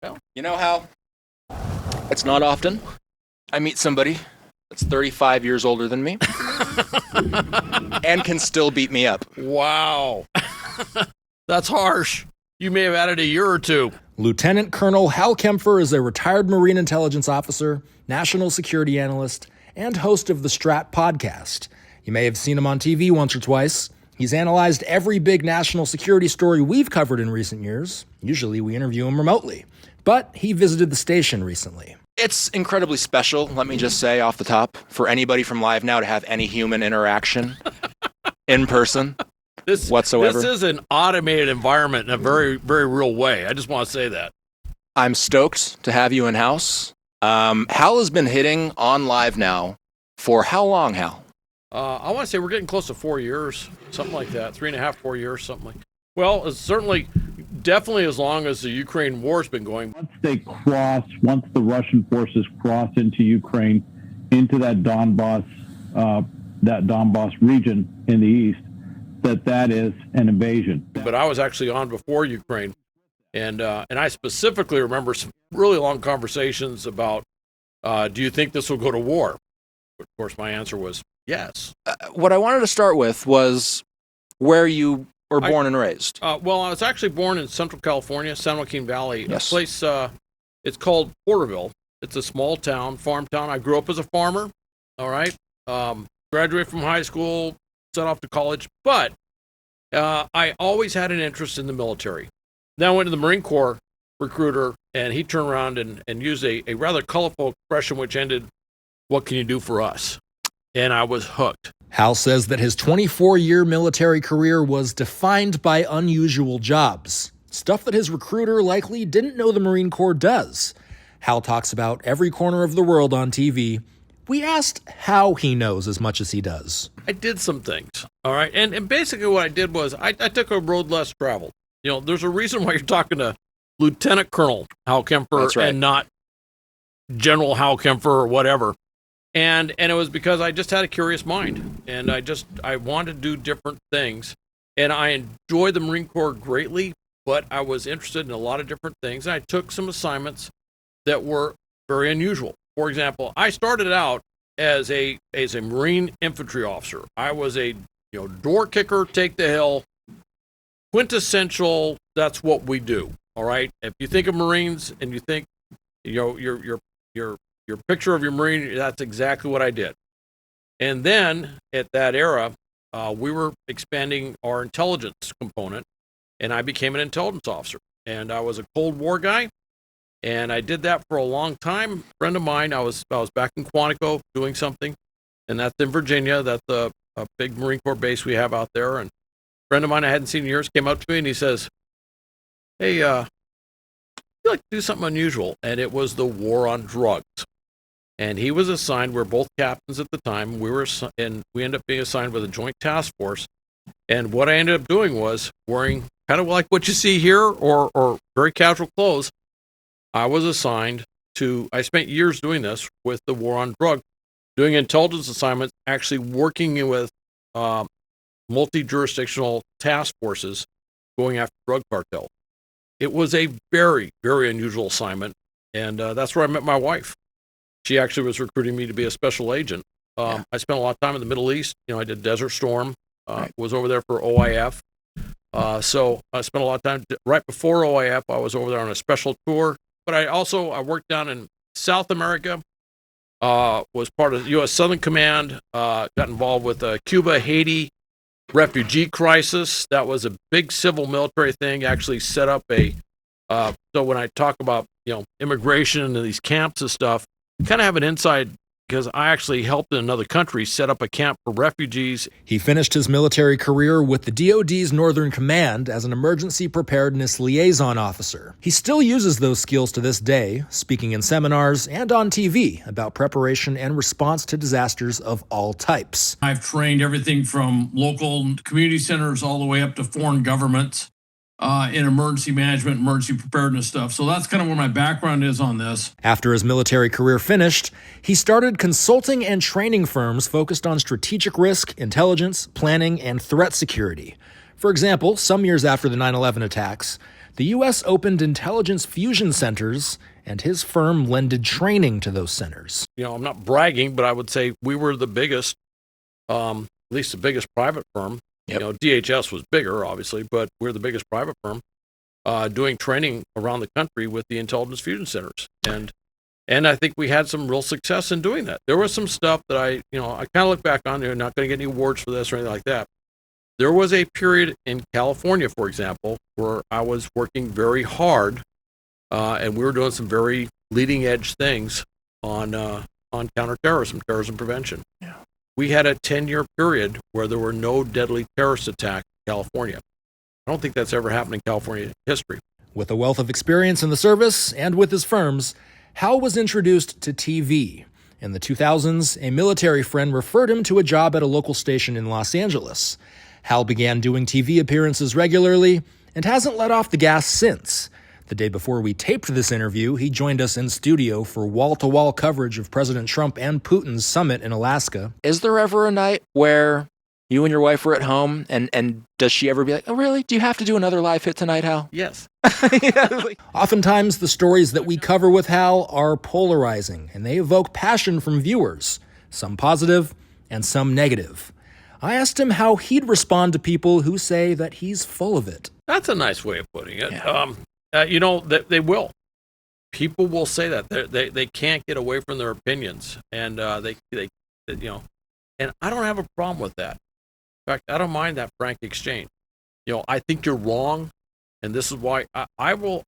Well, you know how it's not often I meet somebody that's 35 years older than me and can still beat me up. Wow. That's harsh. You may have added a year or two. Lieutenant Colonel Hal Kempfer is a retired Marine intelligence officer, national security analyst, and host of the STRAT podcast. You may have seen him on TV once or twice. He's analyzed every big national security story we've covered in recent years. Usually we interview him remotely, but he visited the station recently. It's incredibly special, let me just say off the top, for anybody from LiveNOW to have any human interaction in person whatsoever. This is an automated environment in a very, very real way. I just want to say that. I'm stoked to have you in-house. Hal has been hitting on LiveNOW for how long, Hal? I want to say we're getting close to 4 years, something like that. 3.5, 4 years, something like that. Well, it's certainly, definitely as long as the Ukraine war's been going. Once the Russian forces cross into Ukraine, into that Donbass region in the east, that is an invasion. But I was actually on before Ukraine, and I specifically remember some really long conversations about, do you think this will go to war? Of course, my answer was yes. What I wanted to start with was where you were born and raised. Well, I was actually born in Central California, San Joaquin Valley. Yes. A place, it's called Porterville. It's a small town, farm town. I grew up as a farmer, all right? Graduated from high school, set off to college, but I always had an interest in the military. Then I went to the Marine Corps recruiter, and he turned around and used a rather colorful expression which ended, "What can you do for us?" And I was hooked. Hal says that his 24-year military career was defined by unusual jobs, stuff that his recruiter likely didn't know the Marine Corps does. Hal talks about every corner of the world on TV. We asked how he knows as much as he does. I did some things, all right? And basically what I did was I took a road less traveled. You know, there's a reason why you're talking to Lieutenant Colonel Hal Kempfer and not General Hal Kempfer or whatever. And it was because I just had a curious mind, and I wanted to do different things, and I enjoyed the Marine Corps greatly, but I was interested in a lot of different things. And I took some assignments that were very unusual. For example, I started out as a Marine infantry officer. I was a door kicker, take the hill, quintessential. That's what we do. All right. If you think of Marines and you think your picture of your Marine, that's exactly what I did. And then at that era, we were expanding our intelligence component, and I became an intelligence officer. And I was a Cold War guy, and I did that for a long time. A friend of mine, I was back in Quantico doing something, and that's in Virginia. That's a big Marine Corps base we have out there. And a friend of mine I hadn't seen in years came up to me, and he says, "Hey, I'd like to do something unusual." And it was the war on drugs. And he was assigned, we were both captains at the time, we ended up being assigned with a joint task force. And what I ended up doing was wearing kind of like what you see here, or very casual clothes. I was assigned I spent years doing this with the war on drugs, doing intelligence assignments, actually working with multi-jurisdictional task forces going after drug cartels. It was a very, very unusual assignment, and that's where I met my wife. She actually was recruiting me to be a special agent. I spent a lot of time in the Middle East. I did Desert Storm, was over there for OIF. So I spent a lot of time right before OIF. I was over there on a special tour, but I worked down in South America, was part of the U.S. Southern Command, got involved with Cuba, Haiti refugee crisis. That was a big civil military thing, actually set up so when I talk about, immigration and these camps and stuff, kind of have an insight because I actually helped in another country set up a camp for refugees. He finished his military career with the DoD's Northern Command as an emergency preparedness liaison officer. He still uses those skills to this day, speaking in seminars and on TV about preparation and response to disasters of all types. I've trained everything from local community centers all the way up to foreign governments in emergency management, emergency preparedness stuff. So that's kind of where my background is on this. After his military career finished, he started consulting and training firms focused on strategic risk, intelligence, planning, and threat security. For example, some years after the 9/11 attacks, the U.S. opened intelligence fusion centers, and his firm lended training to those centers. You know, I'm not bragging, but I would say we were the biggest, at least the biggest private firm. Yep. You know, DHS was bigger, obviously, but we're the biggest private firm doing training around the country with the intelligence fusion centers. And I think we had some real success in doing that. There was some stuff that I kind of look back on there, not going to get any awards for this or anything like that. There was a period in California, for example, where I was working very hard, and we were doing some very leading edge things on counterterrorism, terrorism prevention. Yeah. We had a 10-year period where there were no deadly terrorist attacks in California. I don't think that's ever happened in California history. With a wealth of experience in the service and with his firms, Hal was introduced to TV. In the 2000s, a military friend referred him to a job at a local station in Los Angeles. Hal began doing TV appearances regularly and hasn't let off the gas since. The day before we taped this interview, he joined us in studio for wall-to-wall coverage of President Trump and Putin's summit in Alaska. Is there ever a night where you and your wife are at home, and does she ever be like, oh, really? Do you have to do another live hit tonight, Hal? Yes. Oftentimes, the stories that we cover with Hal are polarizing, and they evoke passion from viewers, some positive and some negative. I asked him how he'd respond to people who say that he's full of it. That's a nice way of putting it. Yeah. They will. People will say that they can't get away from their opinions, and and I don't have a problem with that. In fact, I don't mind that frank exchange. I think you're wrong, and this is why I will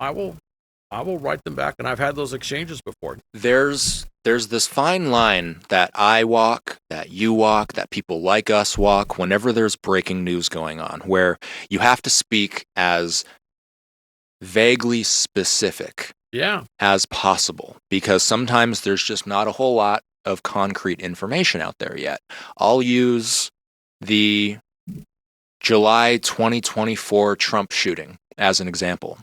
write them back, and I've had those exchanges before. There's this fine line that I walk, that you walk, that people like us walk whenever there's breaking news going on, where you have to speak as vaguely specific as possible, because sometimes there's just not a whole lot of concrete information out there yet. I'll use the July 2024 Trump shooting as an example.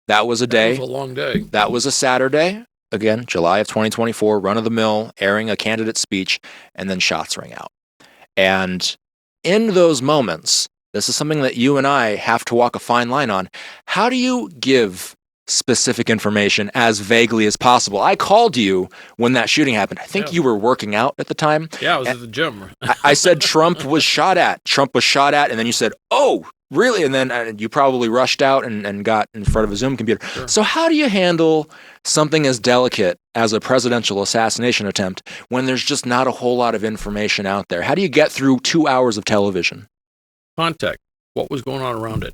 That was a day. That was a long day. That was a Saturday. Again, July of 2024, run-of-the-mill, airing a candidate's speech, and then shots rang out. And in those moments, this is something that you and I have to walk a fine line on. How do you give specific information as vaguely as possible? I called you when that shooting happened. I think you were working out at the time. Yeah, I was at the gym. I said Trump was shot at. Trump was shot at, and then you said, oh, really? And then you probably rushed out and got in front of a Zoom computer. Sure. So how do you handle something as delicate as a presidential assassination attempt when there's just not a whole lot of information out there? How do you get through 2 hours of television? Context. What was going on around it?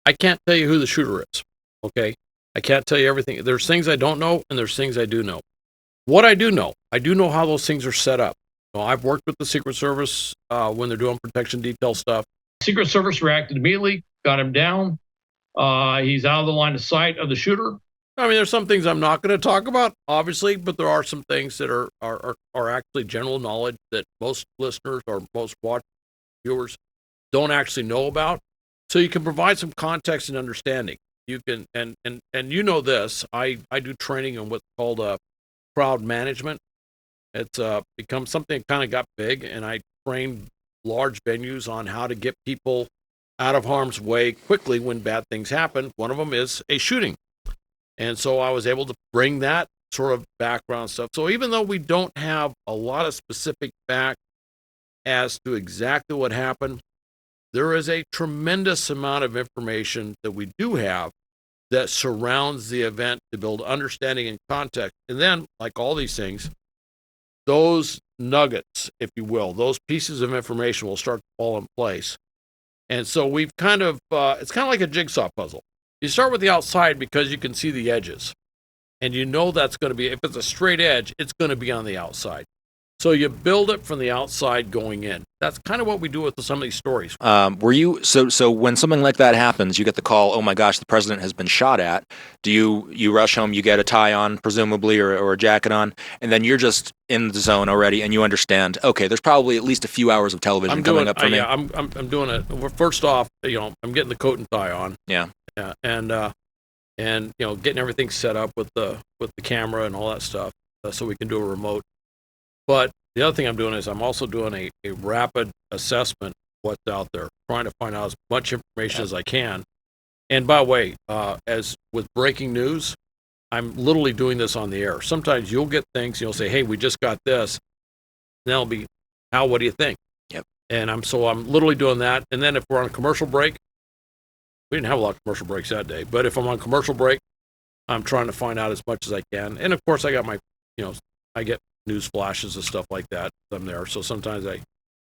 I can't tell you who the shooter is, okay? I can't tell you everything. There's things I don't know, and there's things I do know. What I do know how those things are set up. I've worked with the Secret Service when they're doing protection detail stuff. Secret Service reacted immediately, got him down. He's out of the line of sight of the shooter. I mean, there's some things I'm not going to talk about, obviously, but there are some things that are actually general knowledge that most listeners or most viewers don't actually know about. So you can provide some context and understanding. You can, and you know this, I do training on what's called crowd management. It's become something that kind of got big, and I train large venues on how to get people out of harm's way quickly when bad things happen. One of them is a shooting. And so I was able to bring that sort of background stuff. So even though we don't have a lot of specific facts as to exactly what happened, there is a tremendous amount of information that we do have that surrounds the event to build understanding and context. And then, like all these things, those nuggets, if you will, those pieces of information will start to fall in place. And so we've kind of, it's kind of like a jigsaw puzzle. You start with the outside because you can see the edges. And you know that's going to be, if it's a straight edge, it's going to be on the outside. So you build it from the outside going in. That's kind of what we do with some of these stories. Were you so when something like that happens, you get the call, oh my gosh, the president has been shot at. Do you rush home, you get a tie on, presumably, or a jacket on, and then you're just in the zone already, and you understand, okay, there's probably at least a few hours of television coming up for me. Yeah, I'm doing it. Well, first off, I'm getting the coat and tie on. Yeah. And getting everything set up with the camera and all that stuff, so we can do a remote. But the other thing I'm doing is I'm also doing a rapid assessment of what's out there, trying to find out as much information as I can. And by the way, as with breaking news, I'm literally doing this on the air. Sometimes you'll get things, you'll say, hey, we just got this. And that'll be, Hal, what do you think? Yep. And I'm literally doing that. And then if we're on a commercial break, we didn't have a lot of commercial breaks that day, but if I'm on commercial break, I'm trying to find out as much as I can. And of course, I got my, I get news flashes and stuff like that. I'm there. So sometimes I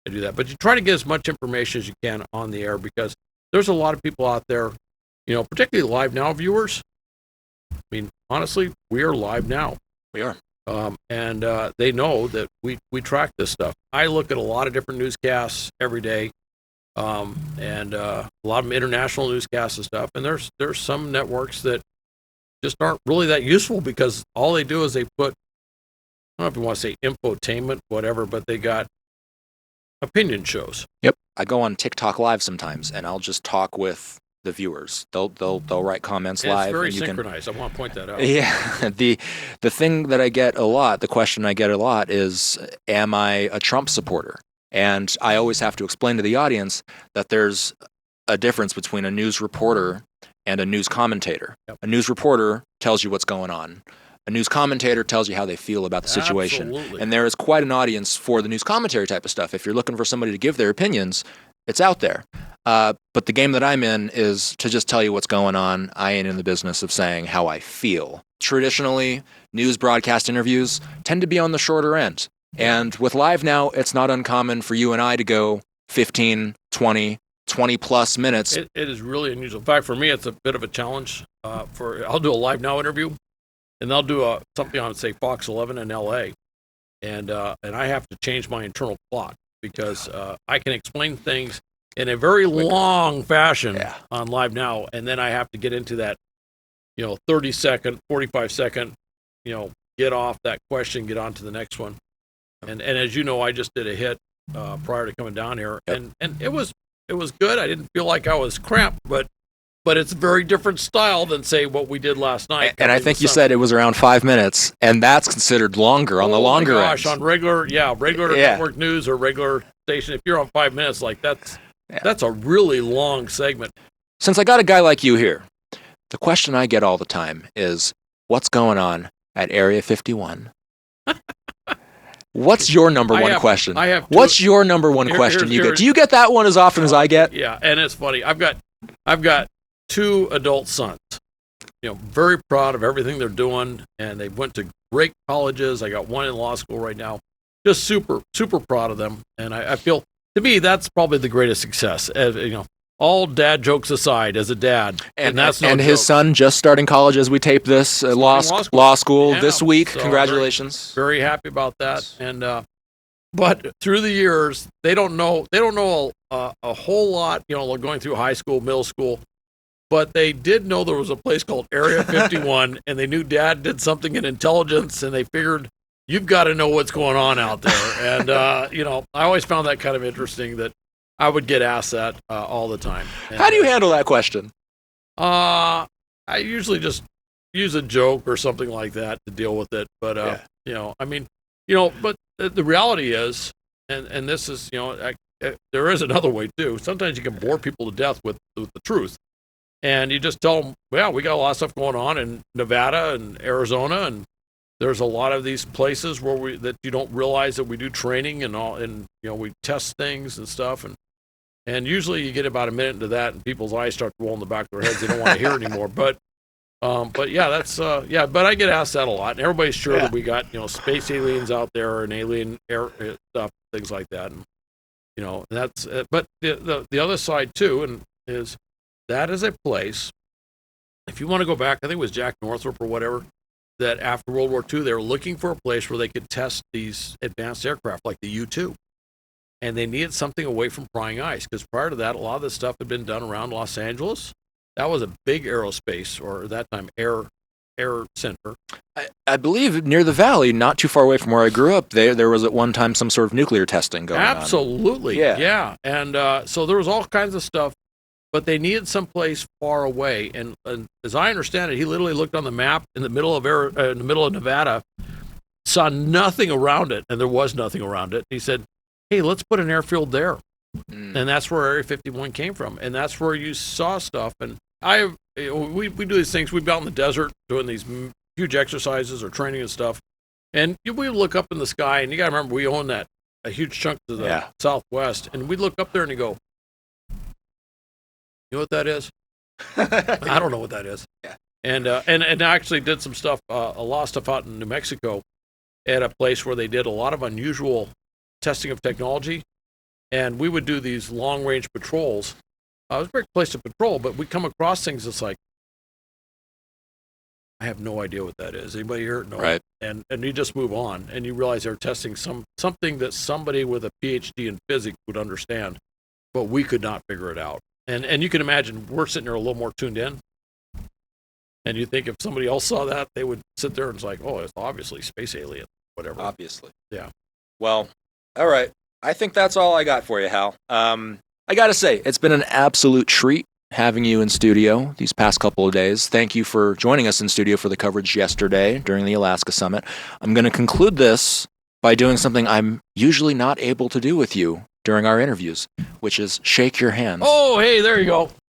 do that. But you try to get as much information as you can on the air, because there's a lot of people out there, particularly LiveNOW viewers. I mean, honestly, we are live now. We are. And they know that we track this stuff. I look at a lot of different newscasts every day, and a lot of international newscasts and stuff. And there's some networks that just aren't really that useful, because all they do is they put, I don't know if you want to say infotainment, whatever, but they got opinion shows. Yep. I go on TikTok live sometimes, and I'll just talk with the viewers. They'll write comments live. It's very and you synchronized. I want to point that out. Yeah. The thing that I get a lot, the question I get a lot is, am I a Trump supporter? And I always have to explain to the audience that there's a difference between a news reporter and a news commentator. Yep. A news reporter tells you what's going on. A news commentator tells you how they feel about the situation. Absolutely. And there is quite an audience for the news commentary type of stuff. If you're looking for somebody to give their opinions, it's out there. But the game that I'm in is to just tell you what's going on. I ain't in the business of saying how I feel. Traditionally, news broadcast interviews tend to be on the shorter end. And with LiveNOW, it's not uncommon for you and I to go 15, 20 plus minutes. It is really unusual. In fact, for me, it's a bit of a challenge. I'll do a LiveNOW interview, and they'll do something on, say, Fox 11 in L.A., and I have to change my internal plot, because I can explain things in a very long fashion on LiveNOW, and then I have to get into that, 30-second, 45-second, get off that question, get on to the next one. And as you know, I just did a hit prior to coming down here, and it was good. I didn't feel like I was cramped, but it's a very different style than, say, what we did last night. And I think you said it was around 5 minutes, and that's considered longer on the longer end. On regular network news or regular station, if you're on 5 minutes, like that's a really long segment. Since I got a guy like you here, the question I get all the time is, what's going on at Area 51? What's your number one question? What's your number one question you get? Do you get that one as often as I get? Yeah, and it's funny. I've got 2 adult sons. Very proud of everything they're doing, and they went to great colleges. I got one in law school right now. Just super, super proud of them, and I feel, to me, that's probably the greatest success. All dad jokes aside, as a dad, and that's no and his joke. son just starting college as we tape this, law school this week. So Congratulations! Very happy about that. And but through the years, they don't know a whole lot. Going through high school, middle school, but they did know there was a place called Area 51, and they knew Dad did something in intelligence, and they figured, you've got to know what's going on out there. And I always found that kind of interesting, that I would get asked that all the time. And how do you handle that question? I usually just use a joke or something like that to deal with it. But but the reality is, and this is, there is another way too. Sometimes you can bore people to death with the truth, and you just tell them, well, we got a lot of stuff going on in Nevada and Arizona, and there's a lot of these places where that you don't realize that we do training and all, and we test things and stuff, and usually you get about a minute into that, and people's eyes start to roll in the back of their heads. They don't want to hear anymore. But yeah, that's But I get asked that a lot, and everybody's sure that we got space aliens out there and alien air stuff, things like that, and and that's. But the other side too, is that is a place. If you want to go back, I think it was Jack Northrop or whatever, that after World War II, they were looking for a place where they could test these advanced aircraft like the U-2. And they needed something away from prying ice, because prior to that, a lot of this stuff had been done around Los Angeles. That was a big aerospace, or at that time, air center. I believe near the valley, not too far away from where I grew up, there was at one time some sort of nuclear testing going on. Absolutely, yeah. And so there was all kinds of stuff, but they needed someplace far away. And as I understand it, he literally looked on the map in the middle of Nevada, saw nothing around it, and there was nothing around it. He said, hey, let's put an airfield there. And that's where Area 51 came from. And that's where you saw stuff. And we do these things. We'd be out in the desert doing these huge exercises or training and stuff, and we look up in the sky, and you got to remember we own a huge chunk to the southwest, and we'd look up there and you go, you know what that is? I don't know what that is. Yeah. And I actually did some stuff, a lot of stuff out in New Mexico, at a place where they did a lot of unusual testing of technology, and we would do these long range patrols. It was a great place to patrol, but we come across things that's like, I have no idea what that is. Anybody here? No. Right. And you just move on, and you realize they're testing something that somebody with a PhD in physics would understand, but we could not figure it out. And you can imagine we're sitting there a little more tuned in, and you think if somebody else saw that, they would sit there and it's like, oh, it's obviously space alien, whatever. Obviously. Yeah. Well, all right. I think that's all I got for you, Hal. I got to say, it's been an absolute treat having you in studio these past couple of days. Thank you for joining us in studio for the coverage yesterday during the Alaska Summit. I'm going to conclude this by doing something I'm usually not able to do with you during our interviews, which is shake your hand. Oh, hey, there you go.